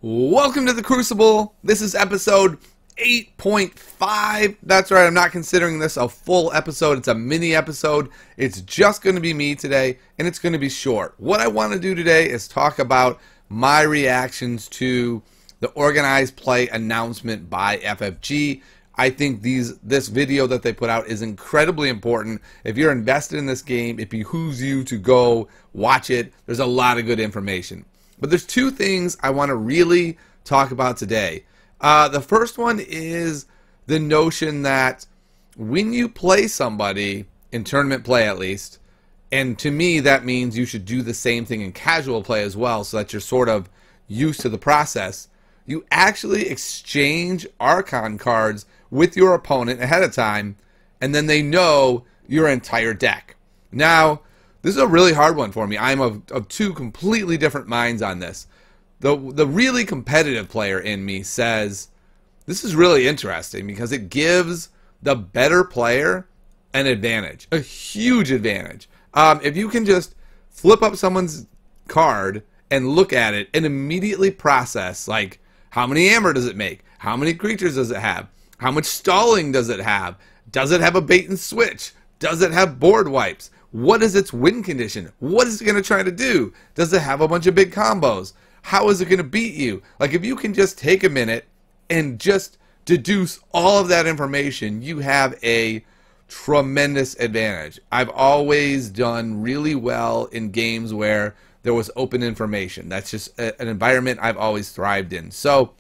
Welcome to the Crucible. This is episode 8.5. That's right, I'm not considering this a full episode. It's a mini episode. It's just going to be me today, and it's going to be short. What I want to do today is talk about my reactions to the organized play announcement by FFG. I think this video that they put out is incredibly important. If you're invested in this game, it behooves you to go watch it. There's a lot of good information. But there's two things I want to really talk about today. The first one is the notion that when you play somebody, in tournament play at least, and to me that means you should do the same thing in casual play as well so that you're sort of used to the process, you actually exchange Archon cards with your opponent ahead of time, and then they know your entire deck. Now, this is a really hard one for me. I'm of two completely different minds on this. The really competitive player in me says, this is really interesting because it gives the better player an advantage, a huge advantage. If you can just flip up someone's card and look at it and immediately process, like, how many amber does it make? How many creatures does it have? How much stalling does it have? Does it have a bait and switch? Does it have board wipes? What is its win condition? What is it going to try to do? Does it have a bunch of big combos? How is it going to beat you? Like, if you can just take a minute and just deduce all of that information, you have a tremendous advantage. I've always done really well in games where there was open information. That's just an environment I've always thrived in. So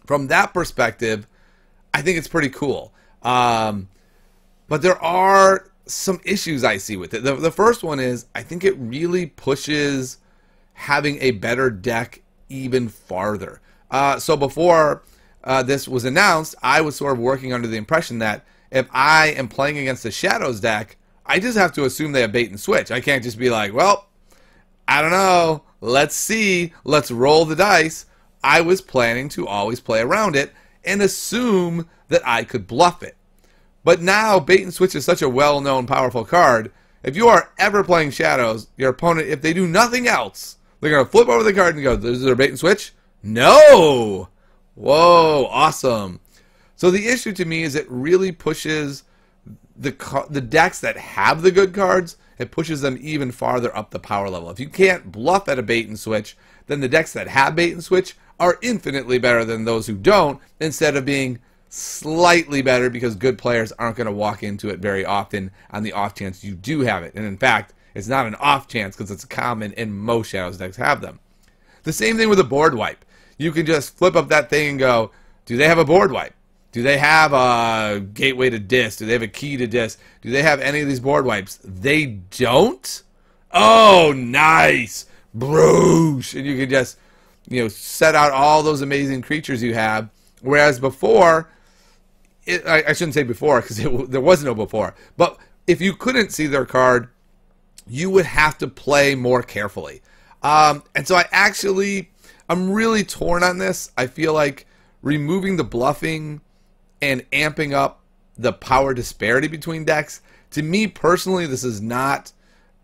from that perspective, I think it's pretty cool. But there are some issues I see with it. The first one is I think it really pushes having a better deck even farther. So before this was announced, I was sort of working under the impression that if I am playing against a Shadows deck, I just have to assume they have bait and switch. I can't just be like, well, I don't know, let's see, let's roll the dice. I was planning to always play around it and assume that I could bluff it. But now bait and switch is such a well-known powerful card. If you are ever playing Shadows, your opponent, if they do nothing else, they're going to flip over the card and go, is there a bait and switch? No! Whoa, awesome. So the issue to me is it really pushes the decks that have the good cards, it pushes them even farther up the power level. If you can't bluff at a bait and switch, then the decks that have bait and switch are infinitely better than those who don't, instead of being slightly better because good players aren't going to walk into it very often on the off chance you do have it. And in fact, it's not an off chance because it's common and most Shadows decks have them. The same thing with a board wipe. You can just flip up that thing and go, do they have a board wipe? Do they have a gateway to disc? Do they have a key to disc? Do they have any of these board wipes? They don't? Oh, nice! Broosh! And you can just, set out all those amazing creatures you have. Whereas before, I shouldn't say before because there was no before. But if you couldn't see their card, you would have to play more carefully. And so I'm really torn on this. I feel like removing the bluffing and amping up the power disparity between decks, to me personally, this is not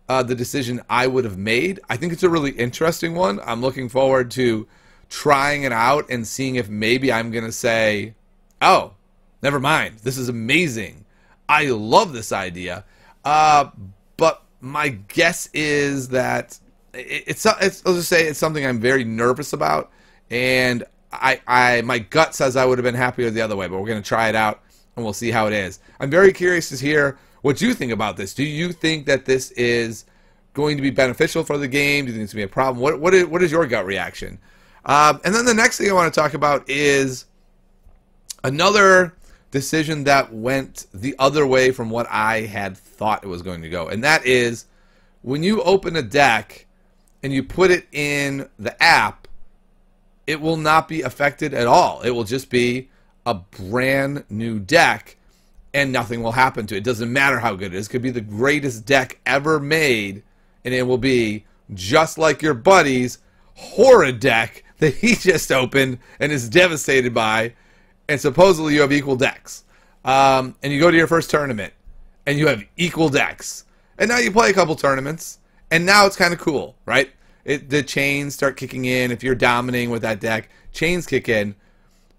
the decision I would have made. I think it's a really interesting one. I'm looking forward to trying it out and seeing if maybe I'm going to say, oh, never mind, this is amazing. I love this idea. But my guess is that I'll just say it's something I'm very nervous about, and my gut says I would have been happier the other way, but we're going to try it out and we'll see how it is. I'm very curious to hear what you think about this. Do you think that this is going to be beneficial for the game? Do you think it's going to be a problem? What is your gut reaction? And then the next thing I want to talk about is another decision that went the other way from what I had thought it was going to go. And that is when you open a deck and you put it in the app, it will not be affected at all. It will just be a brand new deck and nothing will happen to it. It doesn't matter how good it is. It could be the greatest deck ever made and it will be just like your buddy's horrid deck that he just opened and is devastated by, and supposedly you have equal decks. And you go to your first tournament and you have equal decks. And now you play a couple tournaments and now it's kind of cool, right? the chains start kicking in. If you're dominating with that deck, chains kick in.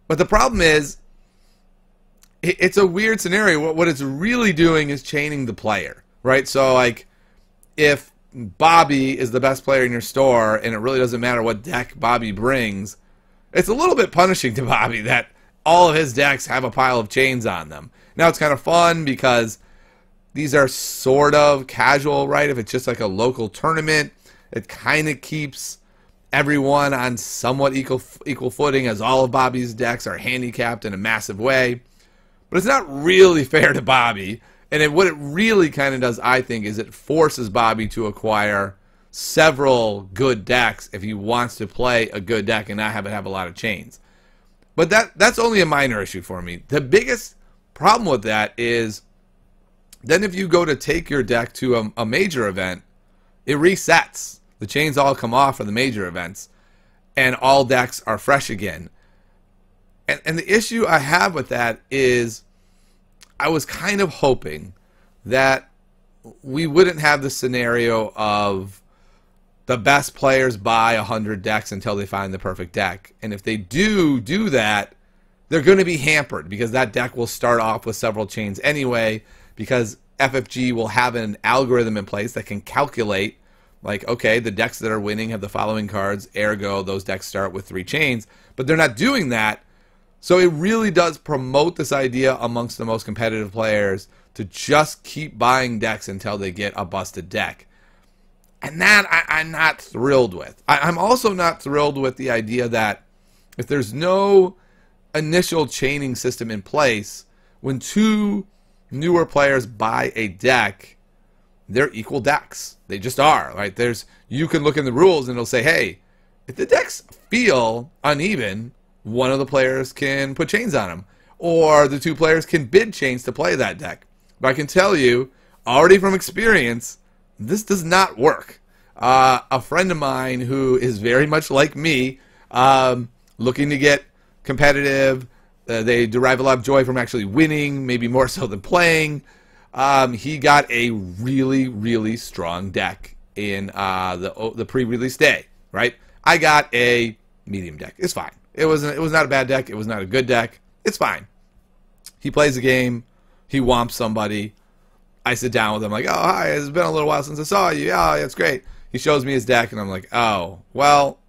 But the problem is, it's a weird scenario. What it's really doing is chaining the player, right? So, like, if Bobby is the best player in your store, and it really doesn't matter what deck Bobby brings, it's a little bit punishing to Bobby that all of his decks have a pile of chains on them. Now, it's kind of fun because these are sort of casual, right? If it's just like a local tournament, it kind of keeps everyone on somewhat equal footing, as all of Bobby's decks are handicapped in a massive way. But it's not really fair to Bobby. And what it really kind of does, I think, is it forces Bobby to acquire several good decks if he wants to play a good deck and not have it have a lot of chains. But that's only a minor issue for me. The biggest problem with that is then if you go to take your deck to a major event, it resets. The chains all come off for the major events, and all decks are fresh again. And the issue I have with that is I was kind of hoping that we wouldn't have the scenario of the best players buy 100 decks until they find the perfect deck. And if they do that, they're going to be hampered because that deck will start off with several chains anyway, because FFG will have an algorithm in place that can calculate, like, okay, the decks that are winning have the following cards, ergo those decks start with 3 chains. But they're not doing that. So it really does promote this idea amongst the most competitive players to just keep buying decks until they get a busted deck. And that I'm not thrilled with. I'm also not thrilled with the idea that if there's no initial chaining system in place, when 2 newer players buy a deck, they're equal decks. They just are. Right? You can look in the rules and it'll say, hey, if the decks feel uneven, one of the players can put chains on them, or the 2 players can bid chains to play that deck. But I can tell you, already from experience, this does not work. A friend of mine who is very much like me, looking to get competitive, they derive a lot of joy from actually winning, maybe more so than playing. He got a really, really strong deck in the pre-release day, right? I got a medium deck. It's fine. It was not a bad deck. It was not a good deck. It's fine. He plays a game. He whomps somebody. I sit down with him like, oh, hi, it's been a little while since I saw you. Oh, yeah, it's great. He shows me his deck, and I'm like, oh, well,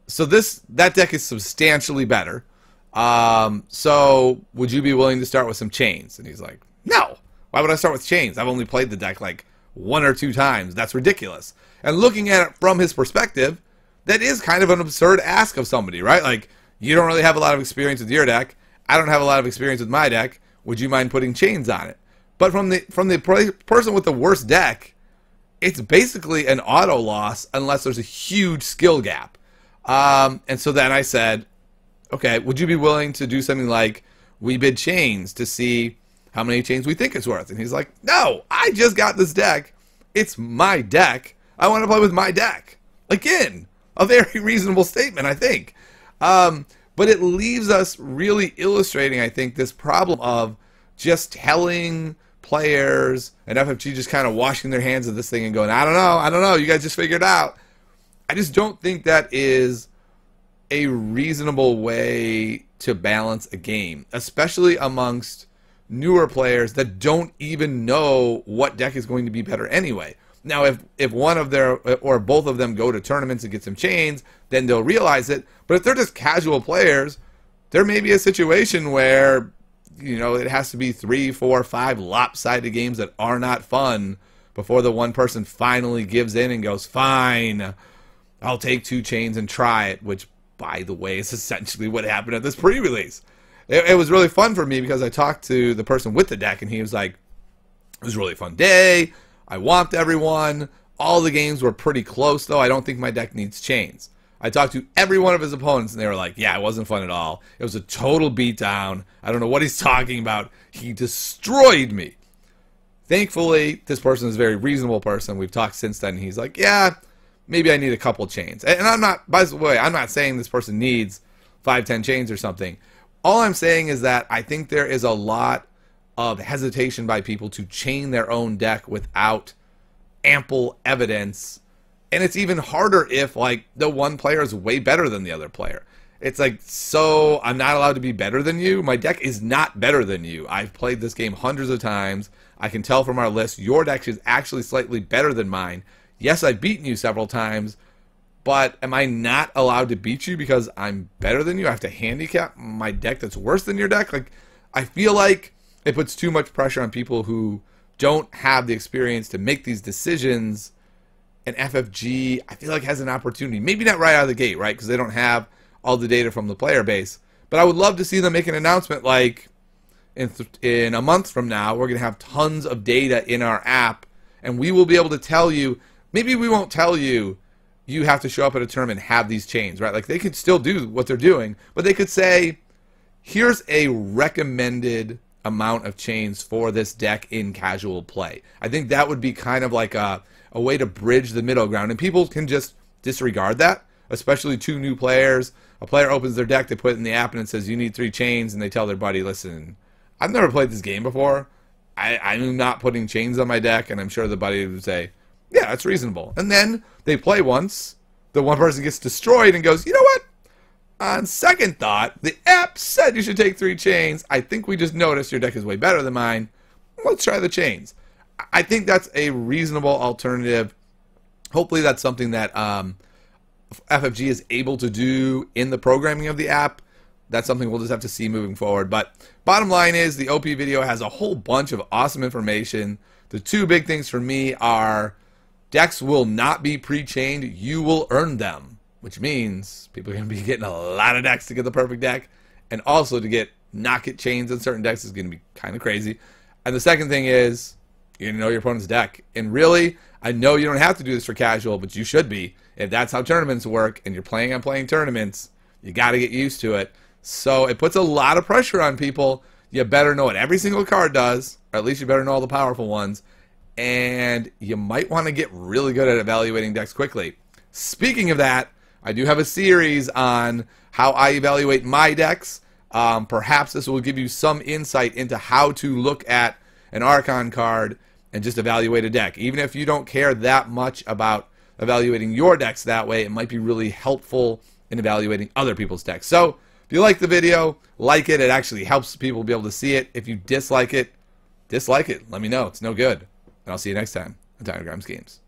so that deck is substantially better. So would you be willing to start with some chains? And he's like, no. Why would I start with chains? I've only played the deck like 1 or 2 times. That's ridiculous. And looking at it from his perspective, that is kind of an absurd ask of somebody, right? Like, you don't really have a lot of experience with your deck. I don't have a lot of experience with my deck. Would you mind putting chains on it? But from the person with the worst deck, it's basically an auto loss unless there's a huge skill gap. And so then I said, okay, would you be willing to do something like we bid chains to see how many chains we think it's worth? And he's like, no, I just got this deck. It's my deck. I want to play with my deck. Again, a very reasonable statement, I think. But it leaves us really illustrating, I think, this problem of just telling players and FFG just kind of washing their hands of this thing and going, I don't know, you guys just figure it out. I just don't think that is a reasonable way to balance a game, especially amongst newer players that don't even know what deck is going to be better anyway. Now, if one of their or both of them go to tournaments and get some chains, then they'll realize it. But if they're just casual players, there may be a situation where, you know, it has to be 3, 4, 5 lopsided games that are not fun before the one person finally gives in and goes, fine, I'll take 2 chains and try it, which, by the way, is essentially what happened at this pre-release. It was really fun for me because I talked to the person with the deck, and he was like, it was a really fun day. I whomped everyone. All the games were pretty close, though. I don't think my deck needs chains. I talked to every one of his opponents, and they were like, yeah, it wasn't fun at all. It was a total beatdown. I don't know what he's talking about. He destroyed me. Thankfully, this person is a very reasonable person. We've talked since then. And he's like, yeah, maybe I need a couple chains. And I'm not, by the way, I'm not saying this person needs 5, 10 chains or something. All I'm saying is that I think there is a lot of hesitation by people to chain their own deck without ample evidence And it's even harder if, like, the one player is way better than the other player. It's like, so I'm not allowed to be better than you? My deck is not better than you. I've played this game hundreds of times. I can tell from our list, your deck is actually slightly better than mine. Yes, I've beaten you several times, but am I not allowed to beat you because I'm better than you? I have to handicap my deck that's worse than your deck? Like, I feel like it puts too much pressure on people who don't have the experience to make these decisions. And FFG, I feel like, has an opportunity. Maybe not right out of the gate, right? Because they don't have all the data from the player base. But I would love to see them make an announcement like, in a month from now, we're going to have tons of data in our app, and we will be able to tell you, maybe we won't tell you, you have to show up at a tournament and have these chains, right? Like, they could still do what they're doing, but they could say, here's a recommended amount of chains for this deck in casual play. I think that would be kind of like a way to bridge the middle ground, and people can just disregard that, especially two new players. A player opens their deck, they put it in the app, and it says, you need 3 chains, and they tell their buddy, listen, I've never played this game before. I'm not putting chains on my deck, and I'm sure the buddy would say, yeah, that's reasonable. And then they play once, the one person gets destroyed and goes, you know what? On second thought, the app said you should take 3 chains. I think we just noticed your deck is way better than mine. Let's try the chains. I think that's a reasonable alternative. Hopefully that's something that FFG is able to do in the programming of the app. That's something we'll just have to see moving forward. But bottom line is, the OP video has a whole bunch of awesome information. The 2 big things for me are, decks will not be pre-chained. You will earn them, which means people are going to be getting a lot of decks to get the perfect deck. And also to not get chains in certain decks is going to be kind of crazy. And the second thing is, you're going to know your opponent's deck. And really, I know you don't have to do this for casual, but you should be. If that's how tournaments work and you're planning on playing tournaments, you got to get used to it. So it puts a lot of pressure on people. You better know what every single card does, or at least you better know all the powerful ones. And you might want to get really good at evaluating decks quickly. Speaking of that, I do have a series on how I evaluate my decks. Perhaps this will give you some insight into how to look at an Archon card and just evaluate a deck. Even if you don't care that much about evaluating your decks that way, it might be really helpful in evaluating other people's decks. So, if you like the video, like it. It actually helps people be able to see it. If you dislike it, let me know. It's no good. And I'll see you next time on Tiger Grimes Games.